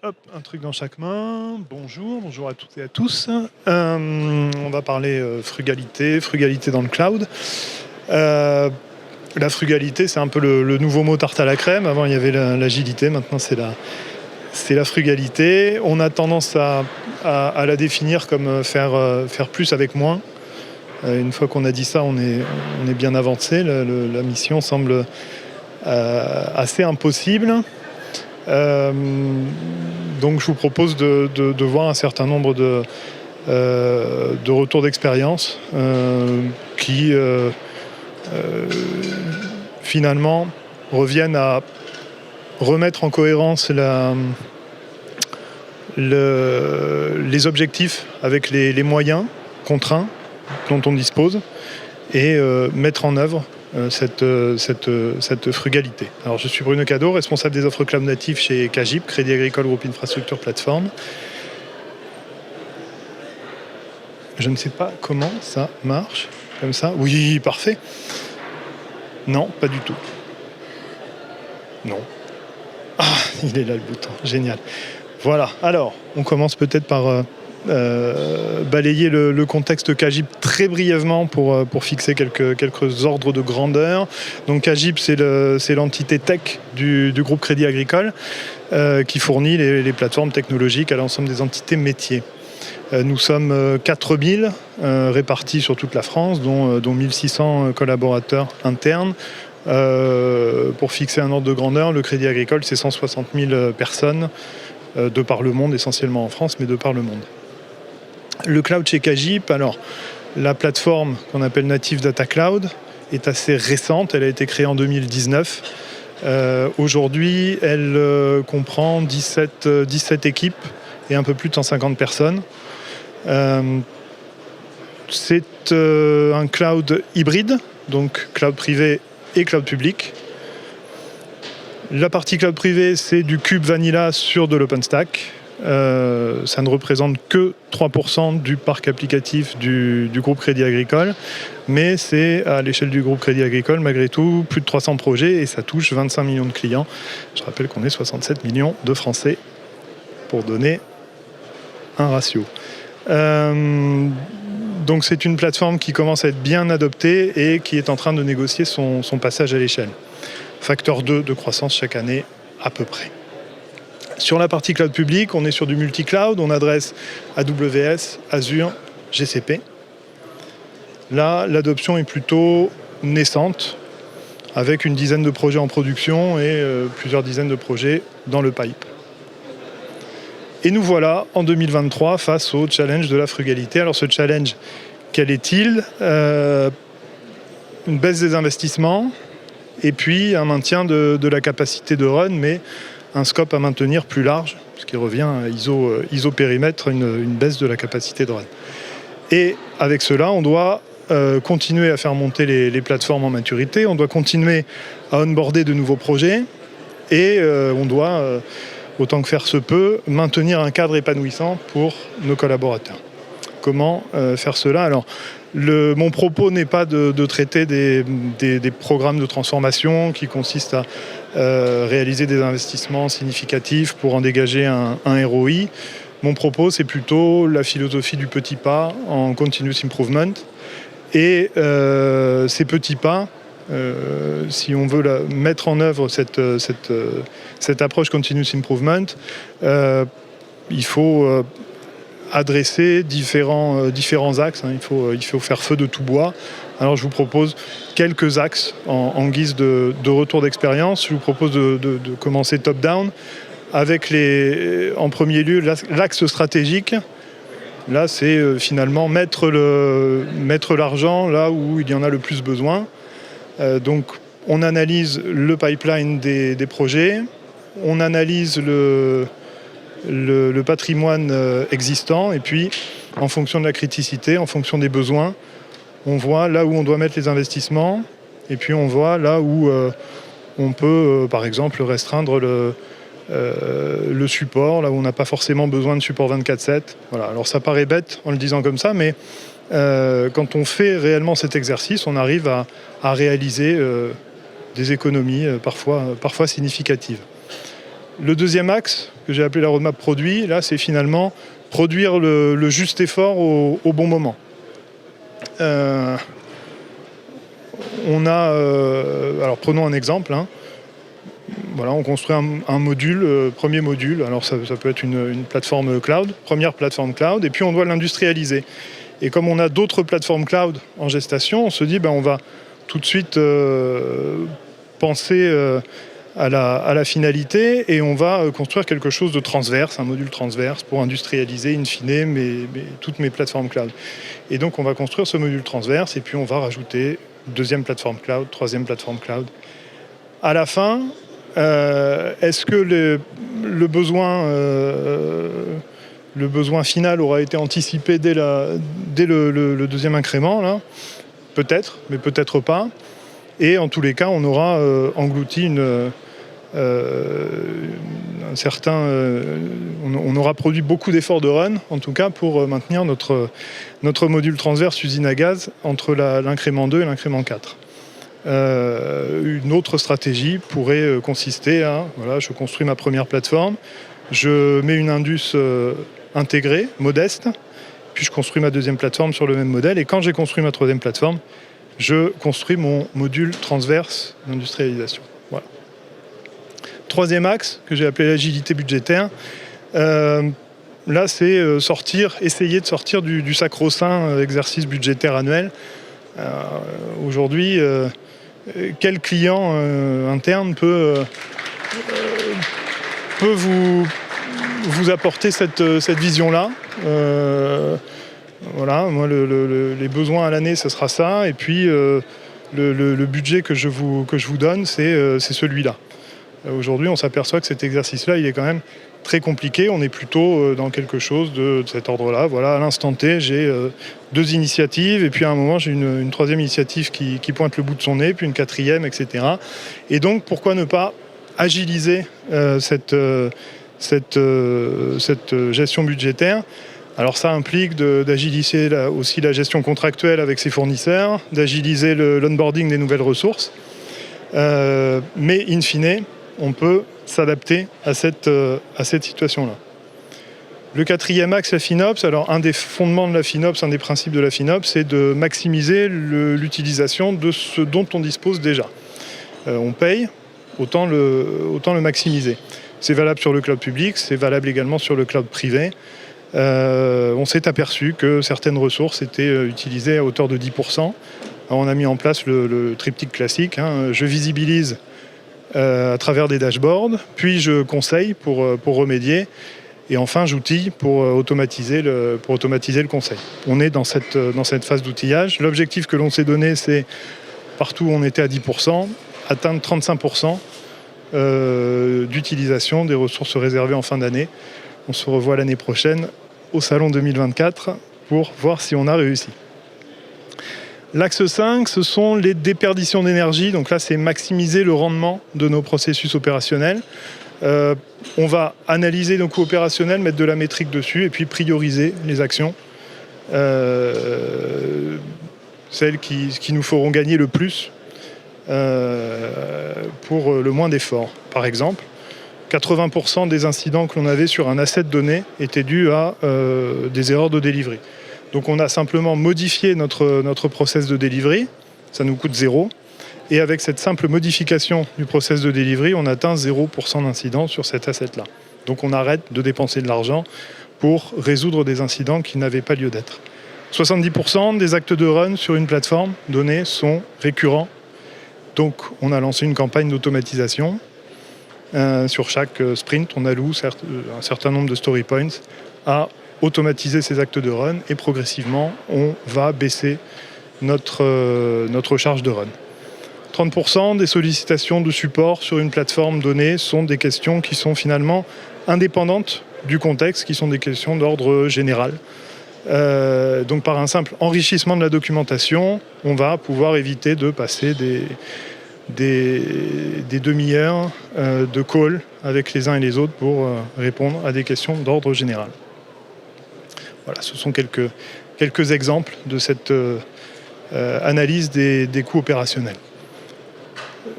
Hop, un truc dans chaque main. Bonjour à toutes et à tous. On va parler frugalité dans le cloud. La frugalité, c'est un peu le nouveau mot tarte à la crème. Avant, il y avait l'agilité, maintenant c'est la frugalité. On a tendance à la définir comme faire plus avec moins. Une fois qu'on a dit ça, on est bien avancé. La mission semble assez impossible. Donc je vous propose de voir un certain nombre de retours d'expérience qui finalement reviennent à remettre en cohérence les objectifs avec les moyens contraints dont on dispose et mettre en œuvre cette frugalité. Alors je suis Bruno Cadot, responsable des offres cloud natifs chez Cagip, Crédit Agricole Groupe Infrastructure Plateforme. Je ne sais pas comment ça marche, comme ça. Oui, parfait. Non, pas du tout. Non. Ah, il est là le bouton, génial. Voilà, alors, on commence peut-être par balayer le contexte Cagip très brièvement pour fixer quelques ordres de grandeur. Donc Cagip, c'est l'entité tech du groupe Crédit Agricole qui fournit les plateformes technologiques à l'ensemble des entités métiers. Nous sommes 4000 répartis sur toute la France, dont 1600 collaborateurs internes. Pour fixer un ordre de grandeur, le Crédit Agricole, c'est 160 000 personnes de par le monde, essentiellement en France, mais de par le monde. Le cloud chez Cagip, alors la plateforme qu'on appelle Native Data Cloud est assez récente, elle a été créée en 2019. Aujourd'hui, elle comprend 17 équipes et un peu plus de 150 personnes. C'est un cloud hybride, donc cloud privé et cloud public. La partie cloud privé, c'est du Kube Vanilla sur de l'OpenStack. Ça ne représente que 3% du parc applicatif du groupe Crédit Agricole, mais c'est à l'échelle du groupe Crédit Agricole, malgré tout, plus de 300 projets et ça touche 25 millions de clients. Je rappelle qu'on est 67 millions de Français, pour donner un ratio. Donc c'est une plateforme qui commence à être bien adoptée et qui est en train de négocier son passage à l'échelle. Facteur 2 de croissance chaque année, à peu près. Sur la partie cloud public, on est sur du multi-cloud, on adresse AWS, Azure, GCP. Là, l'adoption est plutôt naissante, avec une dizaine de projets en production et plusieurs dizaines de projets dans le pipe. Et nous voilà en 2023 face au challenge de la frugalité. Alors ce challenge, quel est-il ? Une baisse des investissements et puis un maintien de la capacité de run, mais un scope à maintenir plus large, ce qui revient à ISO périmètre, une baisse de la capacité de run. Et avec cela, on doit continuer à faire monter les plateformes en maturité, on doit continuer à onboarder de nouveaux projets et on doit, autant que faire se peut, maintenir un cadre épanouissant pour nos collaborateurs. Comment faire cela ? Alors, mon propos n'est pas de traiter des programmes de transformation qui consistent à réaliser des investissements significatifs pour en dégager un ROI. Mon propos, c'est plutôt la philosophie du petit pas en continuous improvement. Et ces petits pas, si on veut mettre en œuvre cette approche continuous improvement, il faut adresser différents axes. Il faut faire feu de tout bois. Alors je vous propose quelques axes en guise de retour d'expérience. Je vous propose de commencer top-down avec en premier lieu l'axe stratégique. Là, c'est finalement mettre l'argent là où il y en a le plus besoin. Donc on analyse le pipeline des projets, on analyse le patrimoine existant et puis en fonction de la criticité, en fonction des besoins, on voit là où on doit mettre les investissements et puis on voit là où on peut par exemple restreindre le support, là où on n'a pas forcément besoin de support 24/7. Voilà. Alors ça paraît bête en le disant comme ça, mais quand on fait réellement cet exercice, on arrive à réaliser des économies parfois significatives. Le deuxième axe, que j'ai appelé la roadmap produit, là, c'est finalement produire le juste effort au bon moment. Alors prenons un exemple. Voilà, on construit un module, premier module. Alors ça peut être une plateforme cloud, première plateforme cloud, et puis on doit l'industrialiser. Et comme on a d'autres plateformes cloud en gestation, on se dit on va tout de suite penser à la finalité et on va construire quelque chose de transverse, un module transverse pour industrialiser in fine toutes mes plateformes cloud. Et donc on va construire ce module transverse et puis on va rajouter deuxième plateforme cloud, troisième plateforme cloud. À la fin, est-ce que le besoin final aura été anticipé dès le deuxième incrément là ? Peut-être, mais peut-être pas. Et en tous les cas, on aura englouti on aura produit beaucoup d'efforts de run, en tout cas pour maintenir notre module transverse usine à gaz entre l'incrément 2 et l'incrément 4. Une autre stratégie pourrait consister à, je construis ma première plateforme, je mets une indus intégrée, modeste, puis je construis ma deuxième plateforme sur le même modèle, et quand j'ai construit ma troisième plateforme, je construis mon module transverse d'industrialisation. Voilà. Troisième axe, que j'ai appelé l'agilité budgétaire, là c'est essayer de sortir du sacro-saint exercice budgétaire annuel. Aujourd'hui, quel client interne peut vous apporter cette vision-là ? Voilà, moi les besoins à l'année, ce sera ça, et puis le budget que je vous donne, c'est celui-là. Aujourd'hui, on s'aperçoit que cet exercice-là, il est quand même très compliqué. On est plutôt dans quelque chose de cet ordre-là. Voilà, à l'instant T, j'ai deux initiatives, et puis à un moment, j'ai une troisième initiative qui pointe le bout de son nez, puis une quatrième, etc. Et donc, pourquoi ne pas agiliser cette gestion budgétaire ? Alors ça implique d'agiliser aussi la gestion contractuelle avec ses fournisseurs, d'agiliser l'onboarding des nouvelles ressources. Mais in fine, on peut s'adapter à cette situation-là. Le quatrième axe, la FinOps, alors un des fondements de la FinOps, un des principes de la FinOps, c'est de maximiser l'utilisation de ce dont on dispose déjà. On paye, autant le maximiser. C'est valable sur le cloud public, c'est valable également sur le cloud privé. On s'est aperçu que certaines ressources étaient utilisées à hauteur de 10%. Alors on a mis en place le triptyque classique. Je visibilise à travers des dashboards, puis je conseille pour remédier, et enfin j'outille pour automatiser le conseil. On est dans cette phase d'outillage. L'objectif que l'on s'est donné, c'est, partout où on était à 10%, atteindre 35% d'utilisation des ressources réservées en fin d'année. On se revoit l'année prochaine au Salon 2024 pour voir si on a réussi. L'axe 5, ce sont les déperditions d'énergie. Donc là, c'est maximiser le rendement de nos processus opérationnels. On va analyser nos coûts opérationnels, mettre de la métrique dessus et puis prioriser les actions. Celles qui nous feront gagner le plus pour le moins d'efforts. Par exemple, 80% des incidents que l'on avait sur un asset donné étaient dus à des erreurs de delivery. Donc on a simplement modifié notre process de delivery, ça nous coûte 0. Et avec cette simple modification du process de delivery, on atteint 0% d'incidents sur cet asset-là. Donc on arrête de dépenser de l'argent pour résoudre des incidents qui n'avaient pas lieu d'être. 70% des actes de run sur une plateforme donnée sont récurrents. Donc on a lancé une campagne d'automatisation. Sur chaque sprint, on alloue un certain nombre de story points à automatiser ces actes de run et progressivement, on va baisser notre charge de run. 30% des sollicitations de support sur une plateforme donnée sont des questions qui sont finalement indépendantes du contexte, qui sont des questions d'ordre général. Donc par un simple enrichissement de la documentation, on va pouvoir éviter de passer des demi-heures de call avec les uns et les autres pour répondre à des questions d'ordre général. Voilà, ce sont quelques exemples de cette analyse des coûts opérationnels.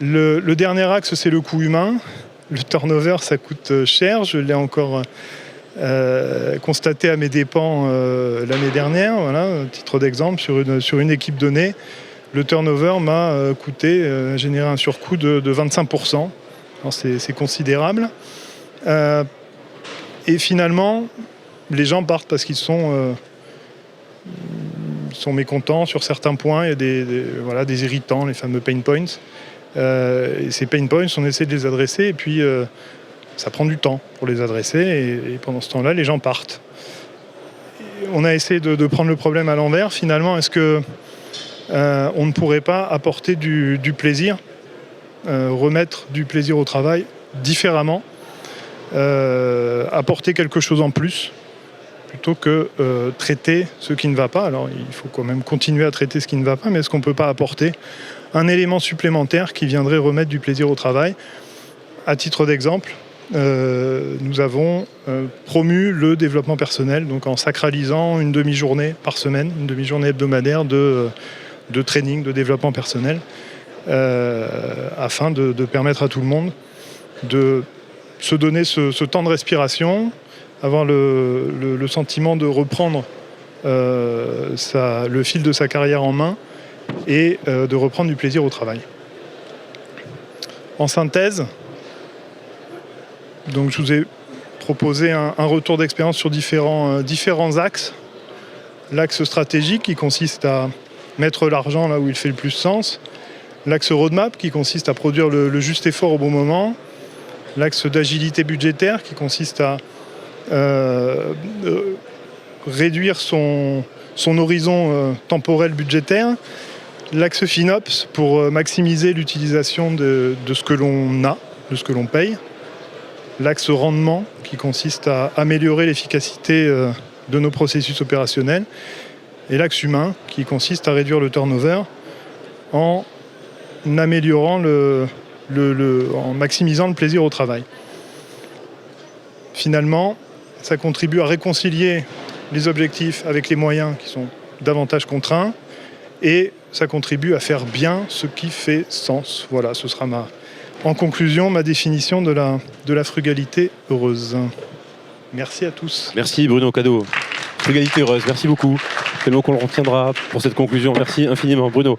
Le dernier axe, c'est le coût humain. Le turnover, ça coûte cher. Je l'ai encore constaté à mes dépens l'année dernière. Voilà, à titre d'exemple, sur une équipe donnée, le turnover m'a généré un surcoût de 25%. Alors c'est considérable. Et finalement, les gens partent parce qu'ils sont mécontents sur certains points. Il y a des irritants, les fameux pain points. Et ces pain points, on essaie de les adresser et puis ça prend du temps pour les adresser et pendant ce temps-là, les gens partent. On a essayé de prendre le problème à l'envers. Finalement, est-ce que on ne pourrait pas apporter du plaisir, remettre du plaisir au travail différemment, apporter quelque chose en plus plutôt que traiter ce qui ne va pas. Alors il faut quand même continuer à traiter ce qui ne va pas, mais est-ce qu'on ne peut pas apporter un élément supplémentaire qui viendrait remettre du plaisir au travail? À titre d'exemple, nous avons promu le développement personnel, donc en sacralisant une demi-journée par semaine, une demi-journée hebdomadaire de training, de développement personnel, afin de permettre à tout le monde de se donner ce temps de respiration, avoir le sentiment de reprendre le fil de sa carrière en main et de reprendre du plaisir au travail. En synthèse, donc je vous ai proposé un retour d'expérience sur différents axes. L'axe stratégique qui consiste à mettre l'argent là où il fait le plus sens. L'axe roadmap qui consiste à produire le juste effort au bon moment. L'axe d'agilité budgétaire qui consiste à réduire son horizon temporel budgétaire. L'axe FinOps pour maximiser l'utilisation de ce que l'on a, de ce que l'on paye. L'axe rendement qui consiste à améliorer l'efficacité de nos processus opérationnels. Et l'axe humain qui consiste à réduire le turnover en améliorant en maximisant le plaisir au travail. Finalement, ça contribue à réconcilier les objectifs avec les moyens qui sont davantage contraints et ça contribue à faire bien ce qui fait sens. Voilà, ce sera en conclusion ma définition de la frugalité heureuse. Merci à tous. Merci Bruno Cadot. Frugalité heureuse, merci beaucoup. C'est le mot qu'on retiendra pour cette conclusion. Merci infiniment Bruno.